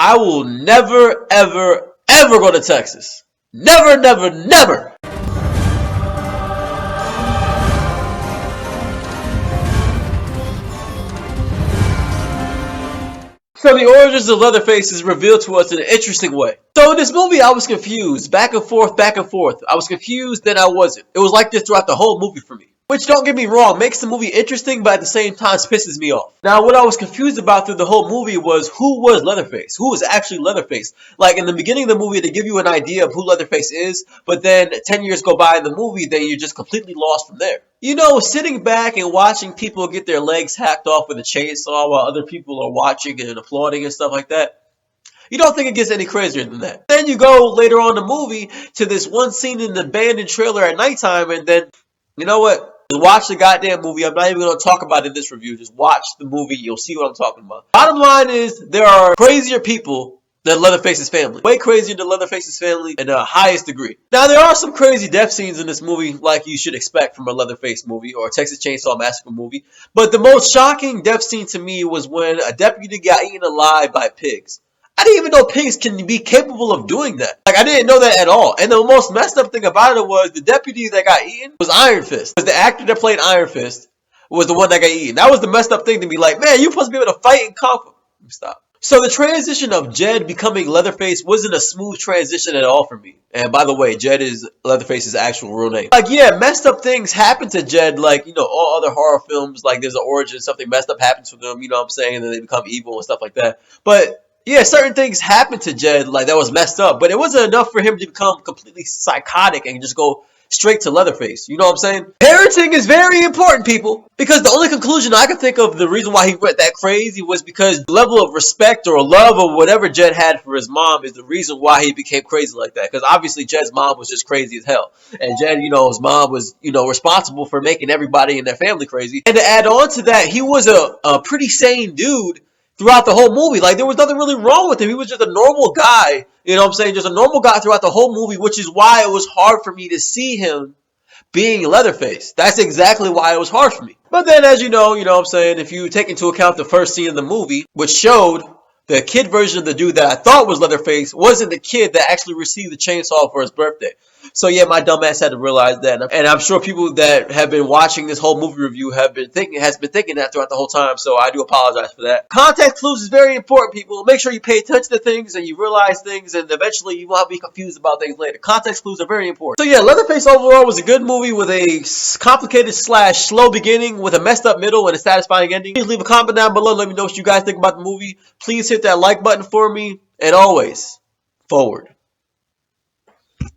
I will never, ever, ever go to Texas. Never, never, never. So the origins of Leatherface is revealed to us in an interesting way. So in this movie, I was confused. Back and forth, back and forth. I was confused, then I wasn't. It was like this throughout the whole movie for me. Which, don't get me wrong, makes the movie interesting, but at the same time pisses me off. Now, what I was confused about through the whole movie was who was Leatherface? Who was actually Leatherface? Like, in the beginning of the movie, they give you an idea of who Leatherface is, but then 10 years go by in the movie, then you're just completely lost from there. You know, sitting back and watching people get their legs hacked off with a chainsaw while other people are watching and applauding and stuff like that, you don't think it gets any crazier than that. Then you go later on in the movie to this one scene in the abandoned trailer at nighttime, and then, you know what? Just watch the goddamn movie. I'm not even going to talk about it in this review. Just watch the movie. You'll see what I'm talking about. Bottom line is, there are crazier people than Leatherface's family. Way crazier than Leatherface's family in the highest degree. Now, there are some crazy death scenes in this movie, like you should expect from a Leatherface movie or a Texas Chainsaw Massacre movie. But the most shocking death scene to me was when a deputy got eaten alive by pigs. I didn't even know pigs can be capable of doing that. Like, I didn't know that at all. And the most messed up thing about it was the deputy that got eaten was Iron Fist. Because the actor that played Iron Fist was the one that got eaten. That was the messed up thing to be like, man, you're supposed to be able to fight and conquer. Stop. So the transition of Jed becoming Leatherface wasn't a smooth transition at all for me. And by the way, Jed is Leatherface's actual real name. Like, yeah, messed up things happen to Jed, like, you know, all other horror films, like there's an origin, something messed up happens to them, you know what I'm saying, and then they become evil and stuff like that. But yeah, certain things happened to Jed, like, that was messed up, but it wasn't enough for him to become completely psychotic and just go straight to Leatherface. You know what I'm saying? Parenting is very important, people, because the only conclusion I could think of the reason why he went that crazy was because the level of respect or love or whatever Jed had for his mom is the reason why he became crazy like that. Because obviously Jed's mom was just crazy as hell. And Jed, you know, his mom was, you know, responsible for making everybody in their family crazy. And to add on to that, he was a pretty sane dude throughout the whole movie. Like, there was nothing really wrong with him. He was just a normal guy. You know what I'm saying? Just a normal guy throughout the whole movie, which is why it was hard for me to see him being Leatherface. That's exactly why it was hard for me. But then, as you know what I'm saying, if you take into account the first scene of the movie, which showed the kid version of the dude that I thought was Leatherface wasn't the kid that actually received the chainsaw for his birthday. So yeah, my dumbass had to realize that, and I'm sure people that have been watching this whole movie review has been thinking that throughout the whole time. So I do apologize for that. Context clues is very important, people. Make sure you pay attention to things and you realize things, and eventually you won't be confused about things later. Context clues are very important. So yeah, Leatherface overall was a good movie with a complicated / slow beginning with a messed up middle and a satisfying ending. Please leave a comment down below. Let me know what you guys think about the movie. Please hit that like button for me, and always forward.